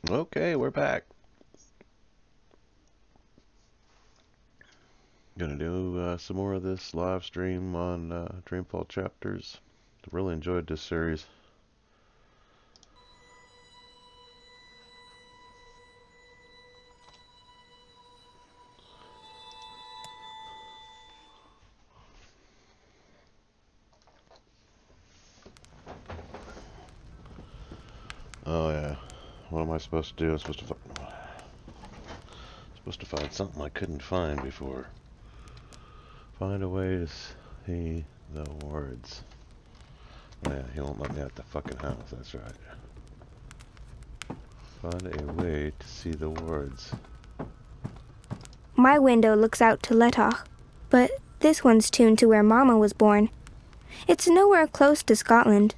Okay, we're back. Gonna do some more of this live stream on Dreamfall chapters. Really enjoyed this series. Oh yeah, what am I supposed to do? I'm supposed to find something I couldn't find before. Find a way to see the words. Oh, yeah, he won't let me out the fucking house. That's right. Find a way to see the words. My window looks out to Letach, but this one's tuned to where Mama was born. It's nowhere close to Scotland.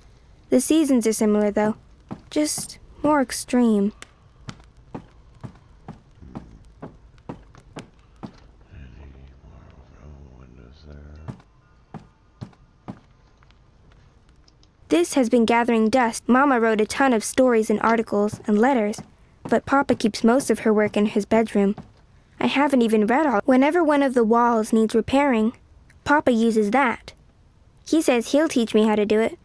The seasons are similar, though. Just more extreme. Any more windows there? This has been gathering dust. Mama wrote a ton of stories and articles and letters, but Papa keeps most of her work in his bedroom. I haven't even read all. Whenever one of the walls needs repairing, Papa uses that. He says he'll teach me how to do it.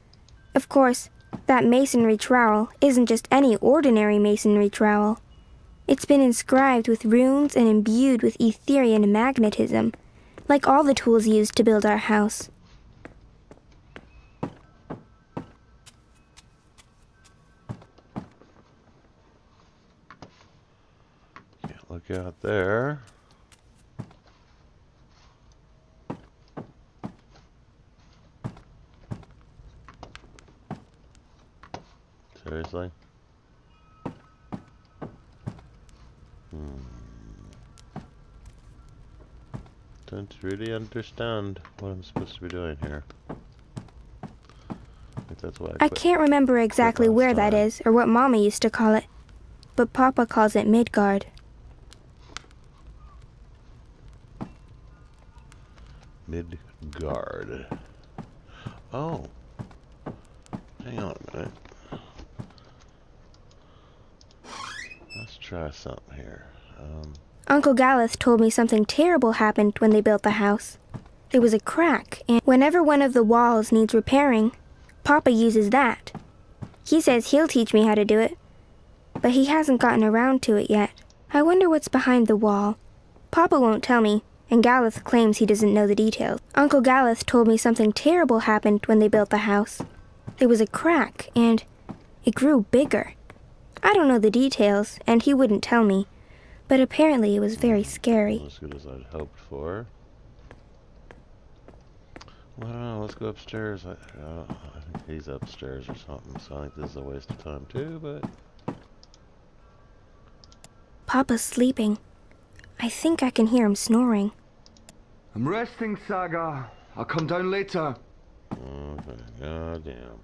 Of course, that masonry trowel isn't just any ordinary masonry trowel. It's been inscribed with runes and imbued with Etherian magnetism, like all the tools used to build our house. Can't look out there. Seriously? Don't really understand what I'm supposed to be doing here. I think that's why I can't remember exactly where that is or what Mama used to call it, but Papa calls it Midgard. Midgard. Oh. Hang on a minute. Let's try something here. Uncle Galeth told me something terrible happened when they built the house. There was a crack, and whenever one of the walls needs repairing, Papa uses that. He says he'll teach me how to do it, but he hasn't gotten around to it yet. I wonder what's behind the wall. Papa won't tell me, and Galeth claims he doesn't know the details. Uncle Galeth told me something terrible happened when they built the house. There was a crack, and it grew bigger. I don't know the details, and he wouldn't tell me, but apparently it was very scary. As good as I'd hoped for. Well, I don't know, let's go upstairs. I think he's upstairs or something, so I think this is a waste of time too, but... Papa's sleeping. I think I can hear him snoring. I'm resting, Saga. I'll come down later. Okay, goddamn.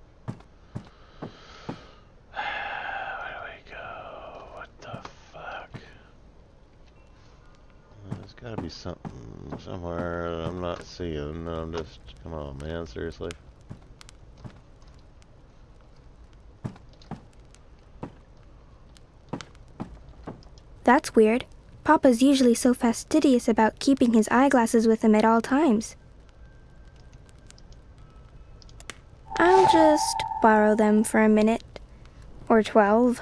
Where do we go? What the fuck? There's gotta be something somewhere I'm not seeing. I'm just... Come on, man, seriously? That's weird. Papa's usually so fastidious about keeping his eyeglasses with him at all times. I'll just borrow them for a minute. Or 12.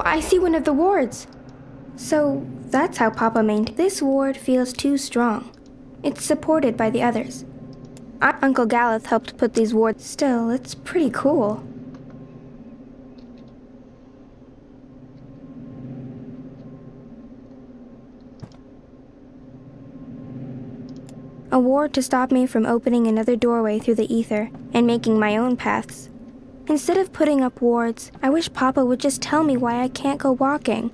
I see one of the wards. So that's how Papa maintained. This ward feels too strong. It's supported by the others. Uncle Galeth helped put these wards. Still, it's pretty cool. A ward to stop me from opening another doorway through the ether and making my own paths. Instead of putting up wards, I wish Papa would just tell me why I can't go walking.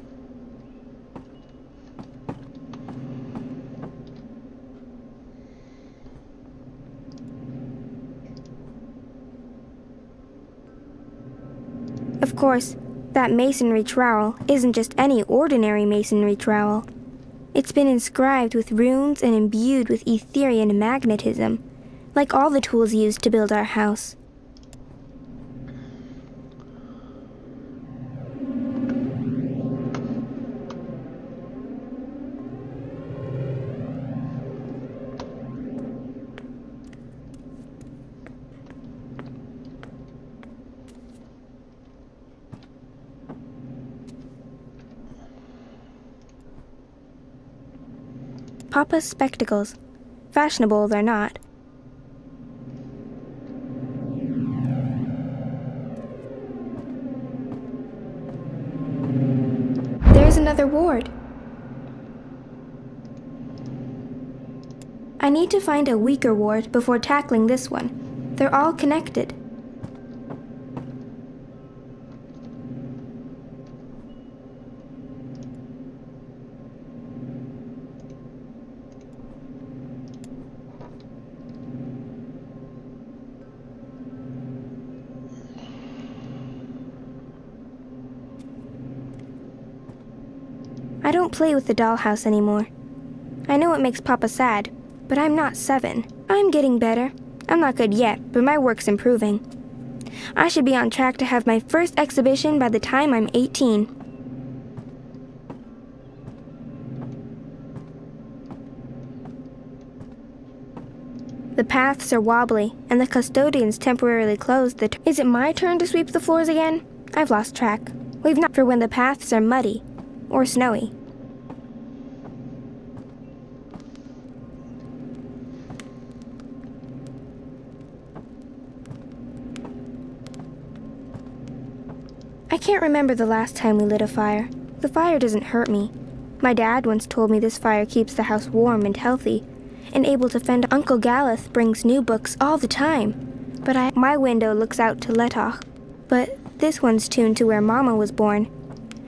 Of course, that masonry trowel isn't just any ordinary masonry trowel. It's been inscribed with runes and imbued with Etherian magnetism, like all the tools used to build our house. Papa's spectacles. Fashionable they're not. There's another ward. I need to find a weaker ward before tackling this one. They're all connected. I don't play with the dollhouse anymore. I know it makes Papa sad, but I'm not 7. I'm getting better. I'm not good yet, but my work's improving. I should be on track to have my first exhibition by the time I'm 18. The paths are wobbly, and the custodians temporarily closed the... Is it my turn to sweep the floors again? I've lost track. We've not for when the paths are muddy. Or snowy. I can't remember the last time we lit a fire. The fire doesn't hurt me. My dad once told me this fire keeps the house warm and healthy, and able to fend. Uncle Galeth brings new books all the time, but my window looks out to Letoch, but this one's tuned to where Mama was born.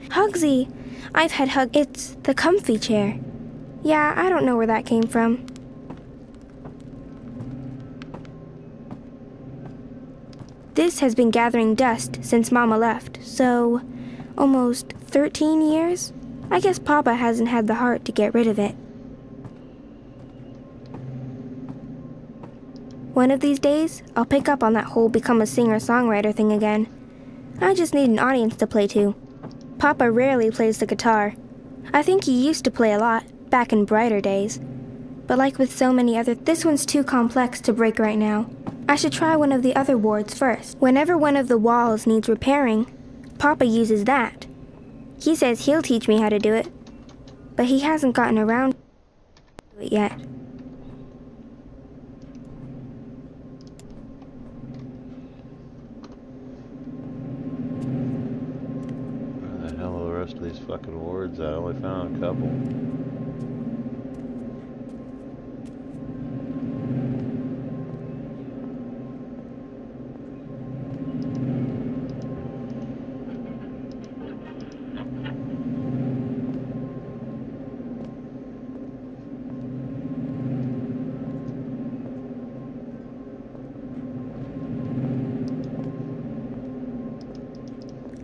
Hugsy! I've had hug. It's the comfy chair. Yeah, I don't know where that came from. This has been gathering dust since Mama left, so almost 13 years? I guess Papa hasn't had the heart to get rid of it. One of these days, I'll pick up on that whole become a singer-songwriter thing again. I just need an audience to play to. Papa rarely plays the guitar. I think he used to play a lot, back in brighter days. But like with so many other, this one's too complex to break right now. I should try one of the other wards first. Whenever one of the walls needs repairing, Papa uses that. He says he'll teach me how to do it, but he hasn't gotten around to it yet. Of these fucking wards, I only found a couple.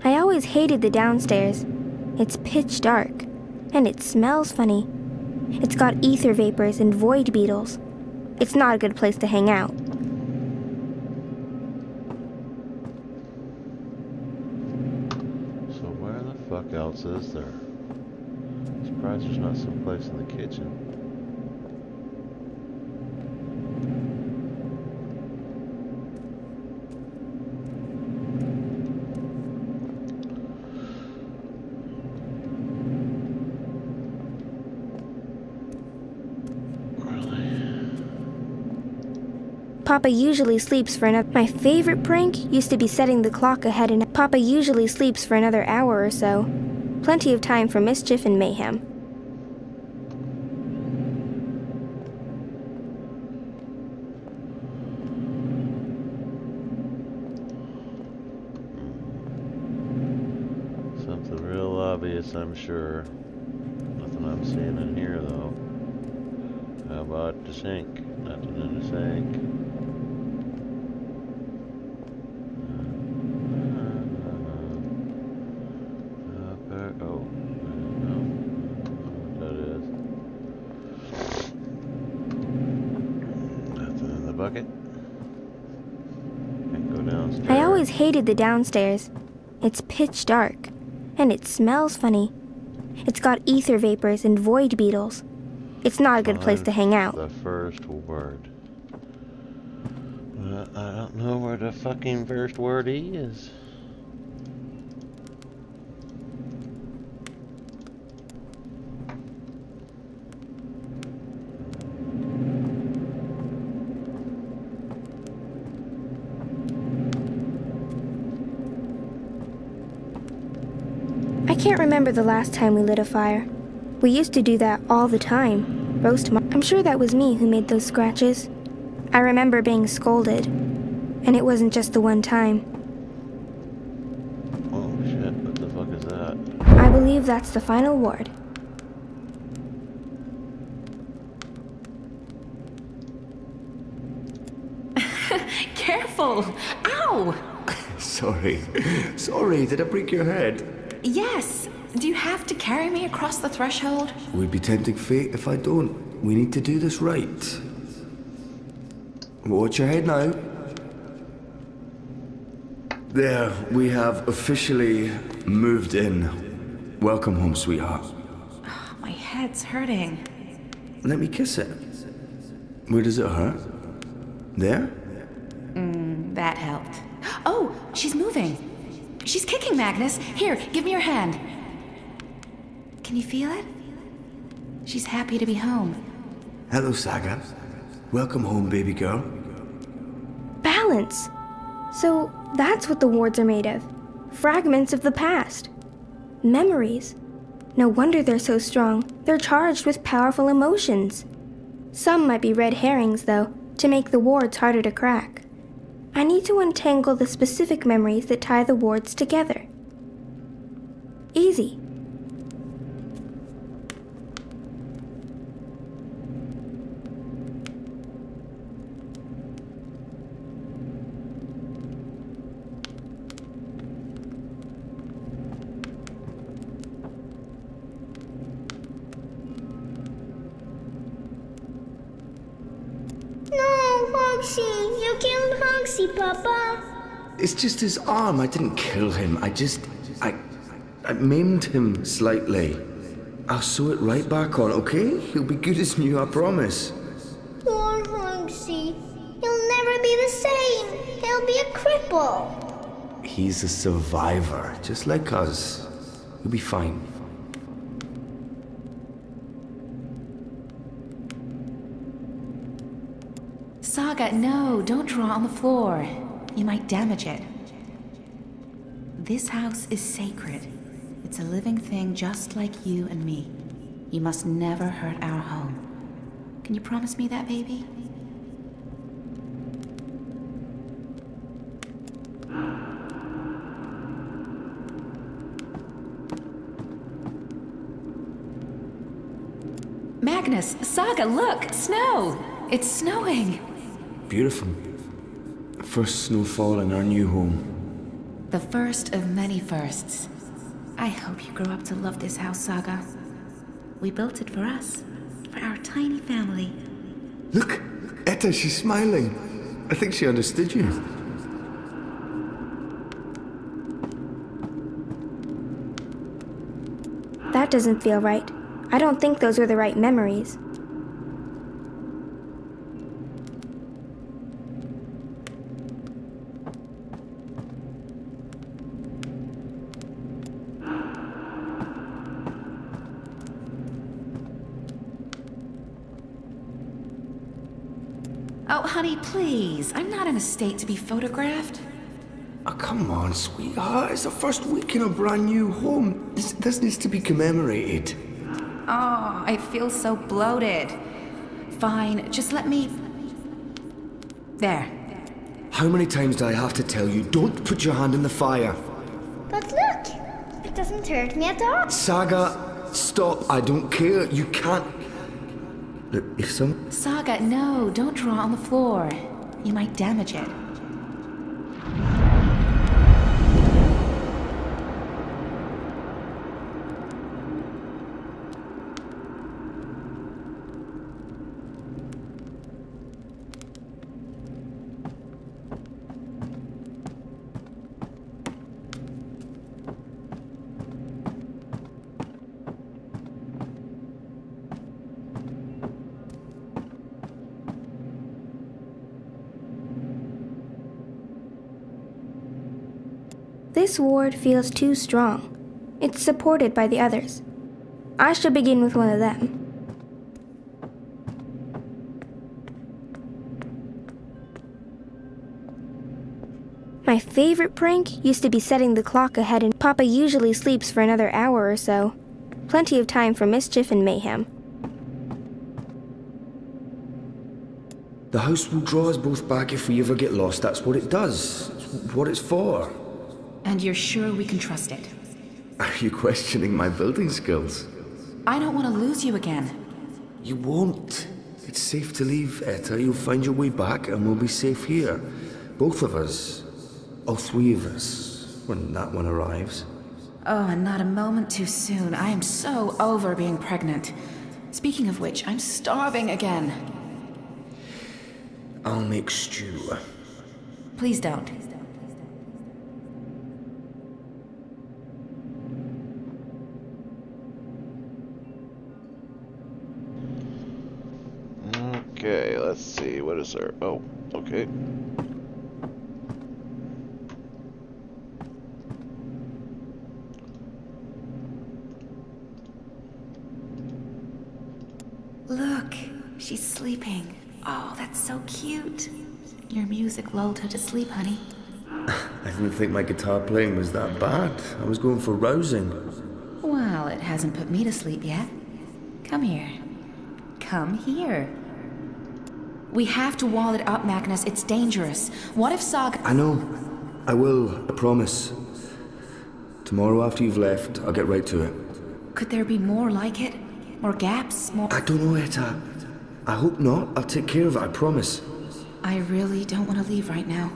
I always hated the downstairs. It's pitch dark, and it smells funny. It's got ether vapors and void beetles. It's not a good place to hang out. So where the fuck else is there? I'm surprised there's not some place in the kitchen. Papa usually sleeps for another. My favorite prank used to be setting the clock ahead, and Papa usually sleeps for another hour or so. Plenty of time for mischief and mayhem. this, I'm sure. Nothing I'm seeing in here, though. How about the sink? Nothing in the sink. Oh, no. That is. Nothing in the bucket. Can't go downstairs. I always hated the downstairs. It's pitch dark, and it smells funny. It's got ether vapors and void beetles. It's not a good place to hang out. The first word. I don't know where the fucking first word is. I can't remember the last time we lit a fire. We used to do that all the time. Roast I'm sure that was me who made those scratches. I remember being scolded. And it wasn't just the one time. Oh shit, what the fuck is that? I believe that's the final ward. Careful! Ow! Sorry. Sorry, did I break your head? Yes. Do you have to carry me across the threshold? Would be tempting fate if I don't. We need to do this right. Watch your head now. There, we have officially moved in. Welcome home, sweetheart. Oh, my head's hurting. Let me kiss it. Where does it hurt? There? That helped. Oh, she's moving. She's kicking, Magnus. Here, give me your hand. Can you feel it? She's happy to be home. Hello, Saga. Welcome home, baby girl. Balance. So that's what the wards are made of. Fragments of the past. Memories. No wonder they're so strong. They're charged with powerful emotions. Some might be red herrings, though, to make the wards harder to crack. I need to untangle the specific memories that tie the wards together. Easy. You killed Hogsy, Papa. It's just his arm. I didn't kill him. I maimed him slightly. I'll sew it right back on, okay? He'll be good as new, I promise. Poor Hogsy. He'll never be the same. He'll be a cripple. He's a survivor, just like us. He'll be fine. Saga, no, don't draw on the floor. You might damage it. This house is sacred. It's a living thing just like you and me. You must never hurt our home. Can you promise me that, baby? Magnus, Saga, look! Snow! It's snowing! Beautiful. First snowfall in our new home. The first of many firsts. I hope you grow up to love this house, Saga. We built it for us, for our tiny family. Look, Etta, she's smiling. I think she understood you. That doesn't feel right. I don't think those were the right memories. Oh, honey, please. I'm not in a state to be photographed. Oh, come on, sweetheart. It's the first week in a brand new home. This needs to be commemorated. Oh, I feel so bloated. Fine, just let me... There. How many times do I have to tell you, don't put your hand in the fire? But look, It doesn't hurt me at all. Saga, stop. I don't care. You can't... Look, if some... Saga, no, don't draw on the floor. You might damage it. This ward feels too strong. It's supported by the others. I should begin with one of them. My favorite prank used to be setting the clock ahead, and Papa usually sleeps for another hour or so. Plenty of time for mischief and mayhem. The house will draw us both back if we ever get lost. That's what it does. It's what it's for. And you're sure we can trust it? Are you questioning my building skills? I don't want to lose you again. You won't. It's safe to leave, Etta. You'll find your way back and we'll be safe here. Both of us. All three of us. When that one arrives. Oh, and not a moment too soon. I am so over being pregnant. Speaking of which, I'm starving again. I'll make stew. Please don't. Okay, let's see. What is there? Oh, okay. Look, she's sleeping. Oh, that's so cute. Your music lulled her to sleep, honey. I didn't think my guitar playing was that bad. I was going for rousing. Well, it hasn't put me to sleep yet. Come here. Come here. We have to wall it up, Magnus. It's dangerous. What if Saga... I know. I will. I promise. Tomorrow after you've left, I'll get right to it. Could there be more like it? More gaps? More... I don't know, Etta. I hope not. I'll take care of it, I promise. I really don't want to leave right now.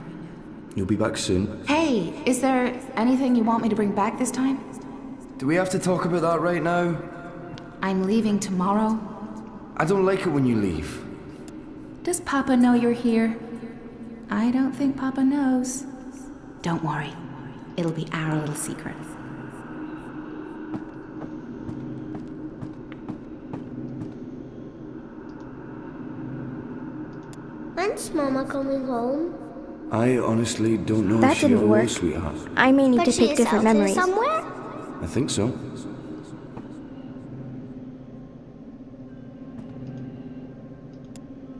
You'll be back soon. Hey, is there anything you want me to bring back this time? Do we have to talk about that right now? I'm leaving tomorrow. I don't like it when you leave. Does Papa know you're here? I don't think Papa knows. Don't worry. It'll be our little secret. When's Mama coming home? I honestly don't know That if she didn't ever work. will, sweetheart. I may need But to she pick is different out there memories. somewhere? I think so.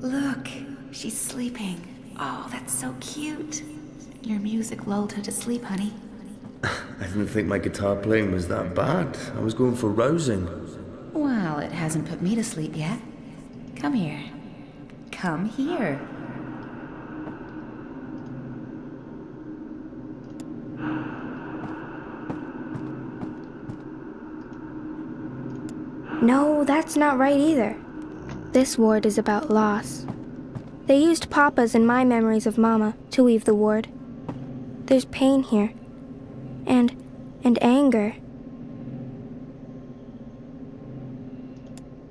Look, she's sleeping. Oh, that's so cute. Your music lulled her to sleep, honey. I didn't think my guitar playing was that bad. I was going for rousing. Well, it hasn't put me to sleep yet. Come here. Come here. No, that's not right either. This ward is about loss. They used Papa's and my memories of Mama to weave the ward. There's pain here. And anger.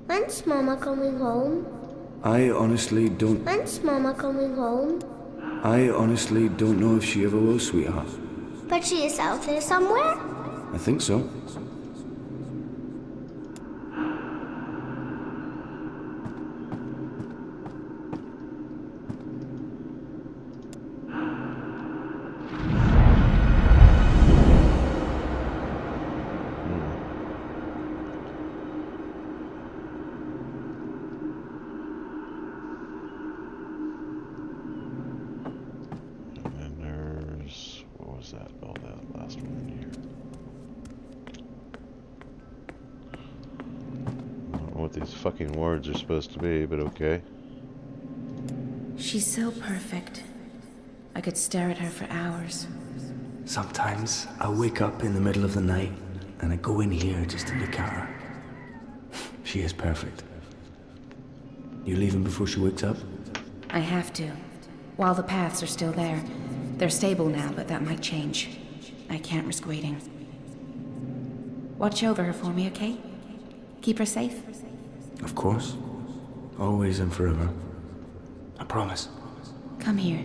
When's Mama coming home? I honestly don't... When's Mama coming home? I honestly don't know if she ever will, sweetheart. But she is out there somewhere? I think so. These fucking words are supposed to be, but okay. She's so perfect. I could stare at her for hours. Sometimes I wake up in the middle of the night and I go in here just to look at her. She is perfect. You leaving before she wakes up? I have to. While the paths are still there. They're stable now, but that might change. I can't risk waiting. Watch over her for me, okay? Keep her safe? Of course. Always and forever. I promise. Come here.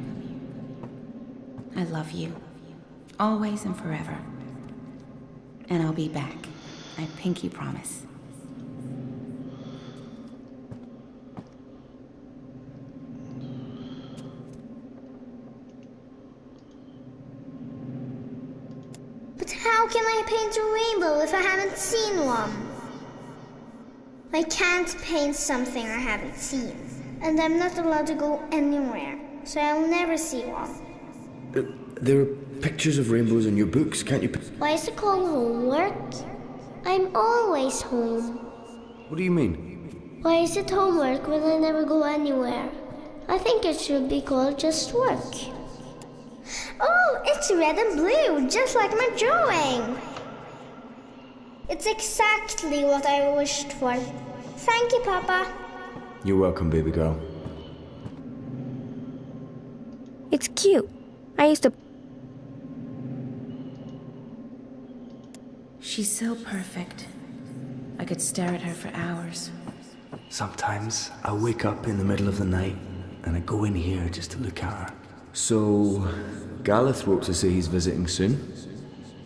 I love you. Always and forever. And I'll be back. I pinky promise. But how can I paint a rainbow if I haven't seen one? I can't paint something I haven't seen. And I'm not allowed to go anywhere, so I'll never see one. There are pictures of rainbows in your books, can't you? Why is it called homework? I'm always home. What do you mean? Why is it homework when I never go anywhere? I think it should be called just work. Oh, it's red and blue, just like my drawing. It's exactly what I wished for. Thank you, Papa. You're welcome, baby girl. It's cute. I used to... She's so perfect. I could stare at her for hours. Sometimes I wake up in the middle of the night and I go in here just to look at her. So, Gareth wrote to say he's visiting soon.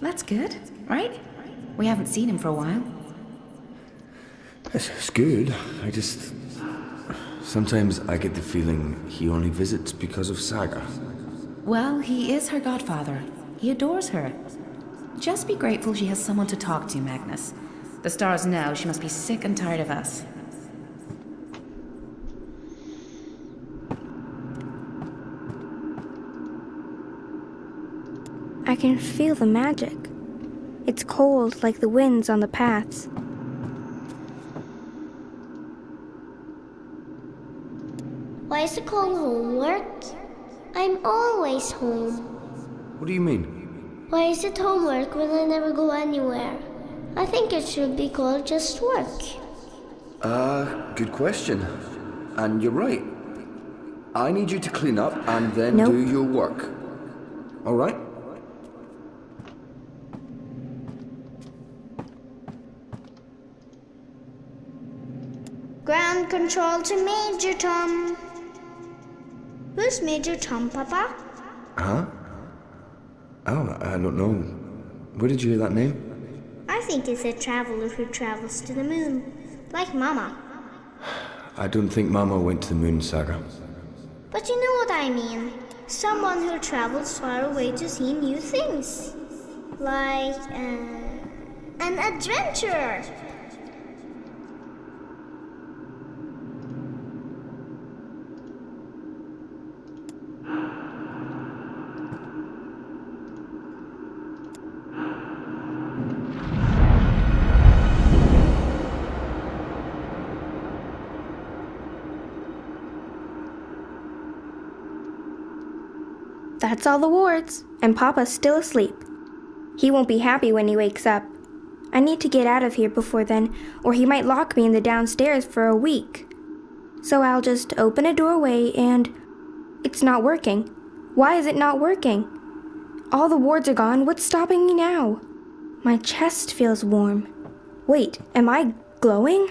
That's good, right? We haven't seen him for a while. It's good. Sometimes I get the feeling he only visits because of Saga. Well, he is her godfather. He adores her. Just be grateful she has someone to talk to, Magnus. The stars know she must be sick and tired of us. I can feel the magic. It's cold like the winds on the paths. Why is it called homework? I'm always home. What do you mean? Why is it homework when I never go anywhere? I think it should be called just work. Good question. And you're right. I need you to clean up and then Nope. do your work. All right? Ground control to Major Tom. Who's Major Tom, Papa? Huh? Oh, I don't know. Where did you hear that name? I think it's a traveler who travels to the moon. Like Mama. I don't think Mama went to the moon, Saga. But you know what I mean. Someone who travels far away to see new things. Like, an adventurer. That's all the wards, and Papa's still asleep. He won't be happy when he wakes up. I need to get out of here before then, or he might lock me in the downstairs for a week. So I'll just open a doorway and... It's not working. Why is it not working? All the wards are gone. What's stopping me now? My chest feels warm. Wait, am I glowing?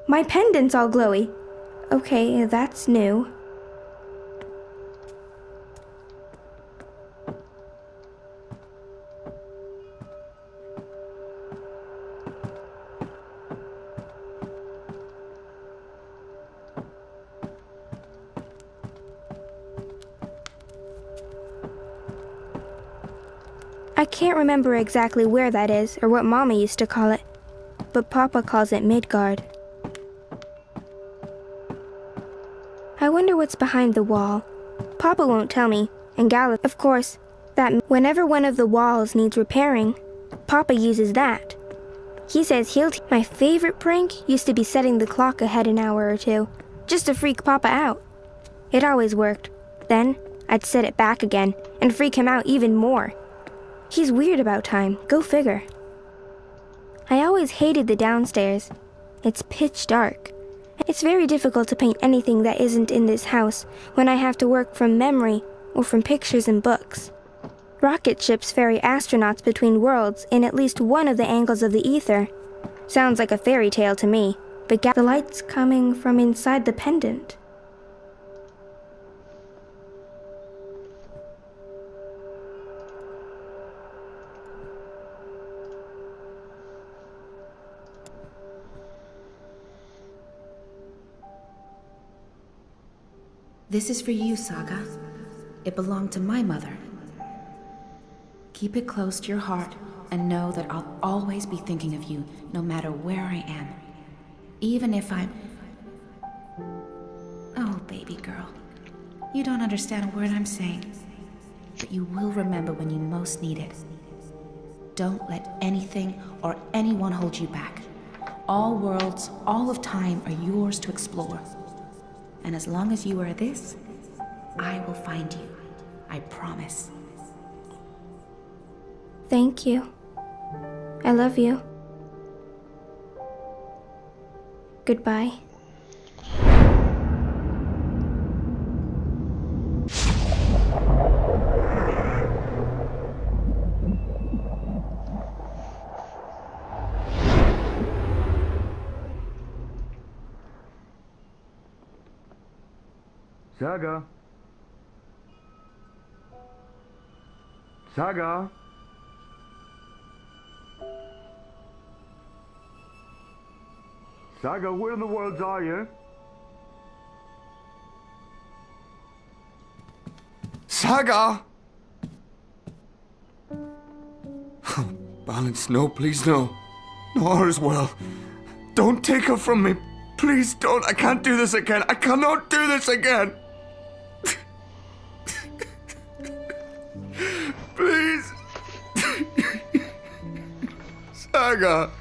My pendant's all glowy. Okay, that's new. I can't remember exactly where that is or what Mama used to call it, but Papa calls it Midgard. I wonder what's behind the wall. Papa won't tell me, and Galeth, of course, that whenever one of the walls needs repairing, Papa uses that. He says my favorite prank used to be setting the clock ahead an hour or two, just to freak Papa out. It always worked. Then, I'd set it back again, and freak him out even more. He's weird about time, go figure. I always hated the downstairs. It's pitch dark. It's very difficult to paint anything that isn't in this house when I have to work from memory or from pictures and books. Rocket ships ferry astronauts between worlds in at least one of the angles of the ether. Sounds like a fairy tale to me, but the light's coming from inside the pendant. This is for you, Saga. It belonged to my mother. Keep it close to your heart and know that I'll always be thinking of you, no matter where I am. Even if I'm... Oh, baby girl. You don't understand a word I'm saying, but you will remember when you most need it. Don't let anything or anyone hold you back. All worlds, all of time are yours to explore. And as long as you are this, I will find you. I promise. Thank you. I love you. Goodbye. Saga? Saga? Saga, where in the world are you? Saga! Oh, Balance, no, please, no. No, her as well. Don't take her from me. Please don't. I can't do this again. I cannot do this again. Please. Saga.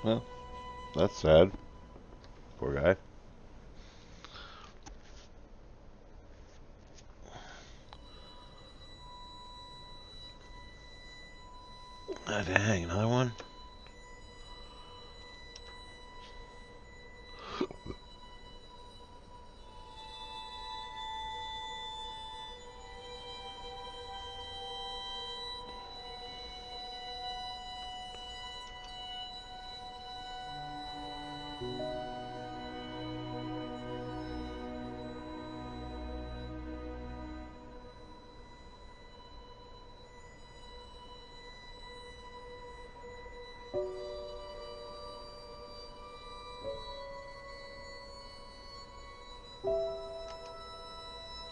Well, that's sad. Poor guy. Ah, dang, another one?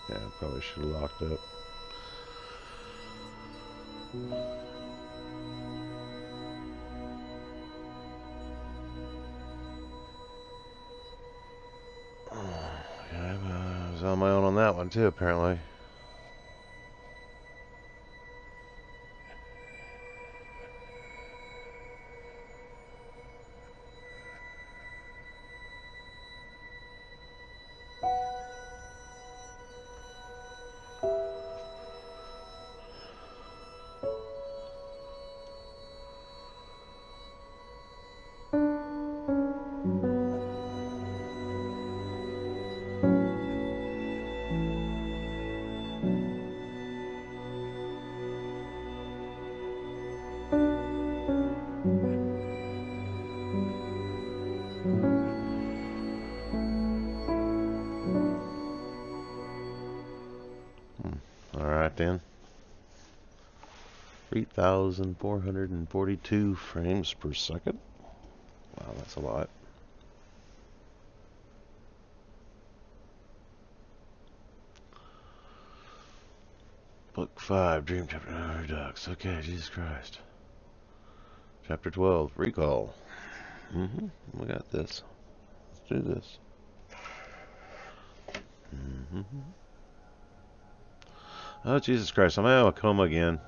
Yeah, probably should have locked up. Yeah, I was on my own on that one too, apparently. Alright then. 3,442 frames per second. Wow, that's a lot. Book 5, Dream Chapter Redux. Okay, Jesus Christ. Chapter 12, Recall. We got this. Let's do this. Oh, Jesus Christ, I'm out of a coma again.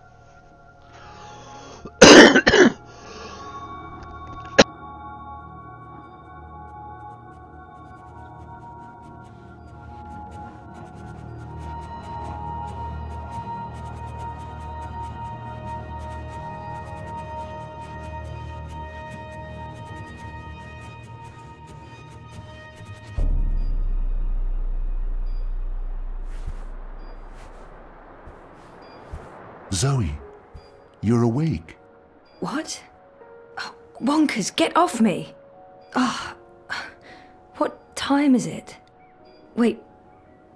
Zoe, you're awake. What? Oh, Wonkers, get off me! Ah, oh, what time is it? Wait,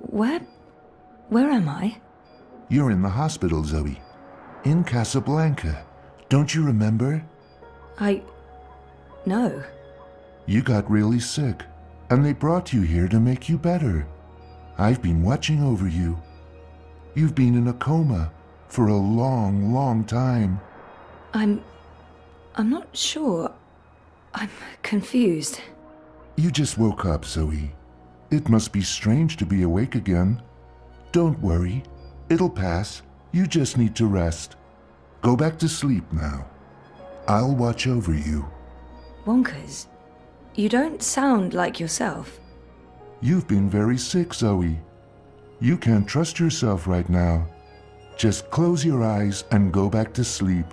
where am I? You're in the hospital, Zoe. In Casablanca. Don't you remember? No. You got really sick, and they brought you here to make you better. I've been watching over you. You've been in a coma for a long, long time. I'm not sure. I'm confused. You just woke up, Zoe. It must be strange to be awake again. Don't worry. It'll pass. You just need to rest. Go back to sleep now. I'll watch over you. Wonkers, you don't sound like yourself. You've been very sick, Zoe. You can't trust yourself right now. Just close your eyes and go back to sleep.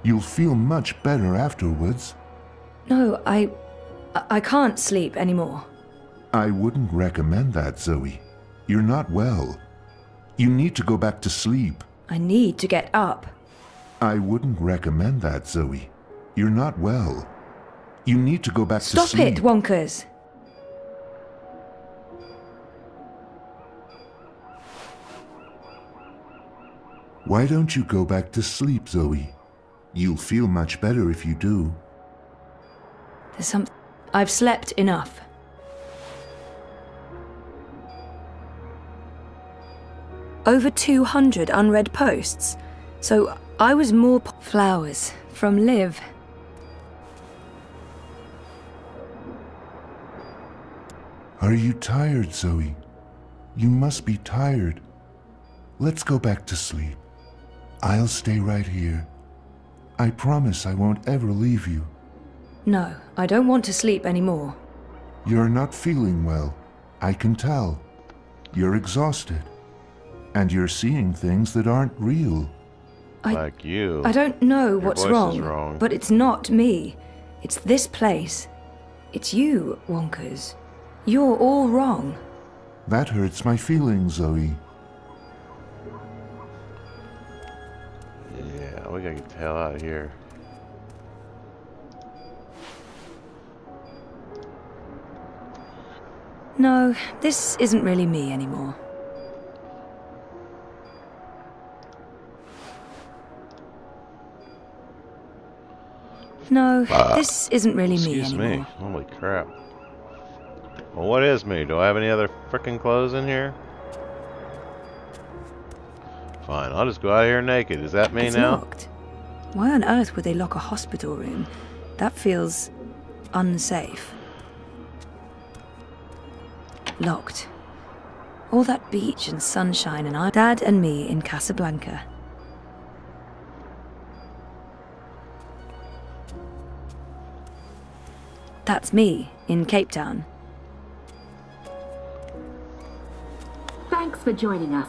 You'll feel much better afterwards. No, I can't sleep anymore. I wouldn't recommend that, Zoe. You're not well. You need to go back to sleep. I need to get up. I wouldn't recommend that, Zoe. You're not well. You need to go back to sleep. Stop it, Wonkers! Why don't you go back to sleep, Zoe? You'll feel much better if you do. There's something... I've slept enough. Over 200 unread posts. So I was more... Flowers from Liv. Are you tired, Zoe? You must be tired. Let's go back to sleep. I'll stay right here. I promise I won't ever leave you. No, I don't want to sleep anymore. You're not feeling well. I can tell. You're exhausted. And you're seeing things that aren't real. Like you. I don't know what's wrong, wrong, but it's not me. It's this place. It's you, Wonkers. You're all wrong. That hurts my feelings, Zoe. Yeah, we gotta get the hell out of here. No, this isn't really me anymore. No, this isn't really me Excuse anymore. me. Holy crap. Well, what is me? Do I have any other frickin' clothes in here? Fine, I'll just go out of here naked. Is that me It's now? locked. Why on earth would they lock a hospital room? That feels unsafe. Locked. All that beach and sunshine and Dad and me in Casablanca. That's me in Cape Town. Thanks for joining us.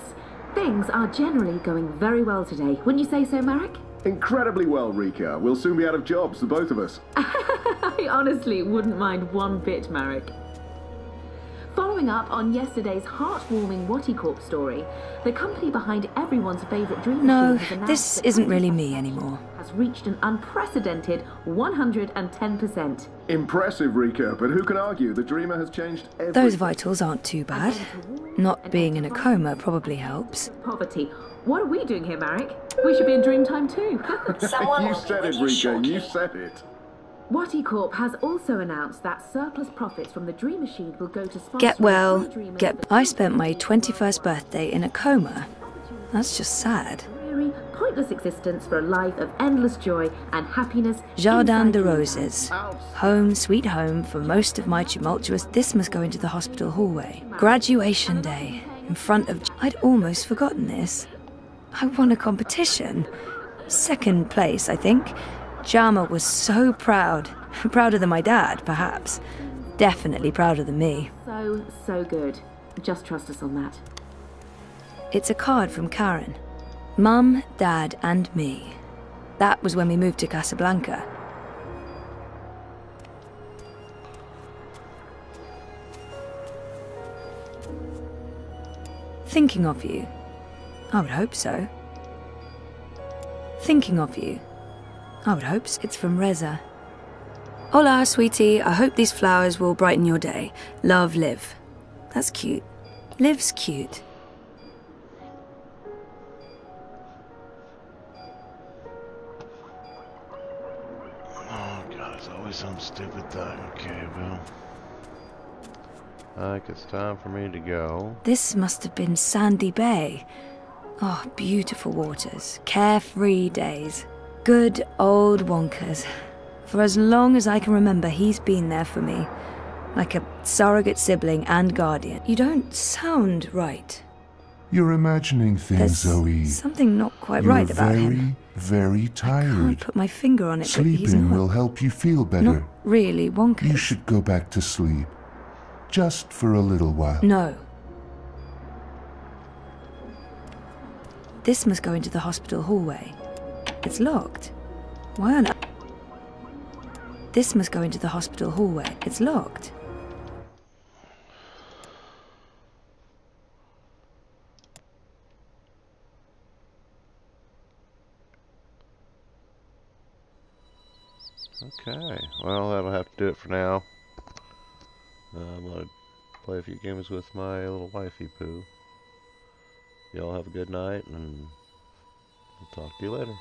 Things are generally going very well today. Wouldn't you say so, Marek? Incredibly well, Rika. We'll soon be out of jobs, the both of us. I honestly wouldn't mind one bit, Marek. Following up on yesterday's heartwarming Watty Corp story, the company behind everyone's favourite dream No, machine has announced this that isn't really me anymore. has reached an unprecedented 110%. Impressive, Rika, but who can argue? The Dreamer has changed everything. Those vitals aren't too bad. Not being in a coma probably helps. Poverty. What are we doing here, Marek? We should be in Dreamtime too. You said it, Rika. You said it. Watty Corp has also announced that surplus profits from the Dream Machine will go to sponsoring Get well, Dreamers get... I spent my 21st birthday in a coma. That's just sad. dreary, pointless existence for a life of endless joy and happiness. Jardin inside de your Roses. Home, sweet home for most of my tumultuous... This must go into the hospital hallway. Graduation day. In front of... I'd almost forgotten this. I won a competition. Second place, I think. Jama was so proud. Prouder than my dad, perhaps. Definitely prouder than me. So good. Just trust us on that. It's a card from Karen. Mum, Dad, and me. That was when we moved to Casablanca. Thinking of you. I would hope so. Thinking of you. I would hope so. It's from Reza. Hola, sweetie. I hope these flowers will brighten your day. Love, Liv. That's cute. Liv's cute. Oh god, it's always some stupid thing. Okay, well, I think it's time for me to go. This must have been Sandy Bay. Oh, beautiful waters. Carefree days. Good old Wonkers. For as long as I can remember, he's been there for me. Like a surrogate sibling and guardian. You don't sound right. You're imagining things, There's Zoe. something not quite You're right about very, him. very tired. I can't put my finger on it, but he's Sleeping not, will help you feel better. not really Wonkers. You should go back to sleep. Just for a little while. No. This must go into the hospital hallway. It's locked. Why on earth? This must go into the hospital hallway. It's locked. Okay, well, that'll have to do it for now. I'm gonna play a few games with my little wifey poo. Y'all have a good night, and I'll talk to you later.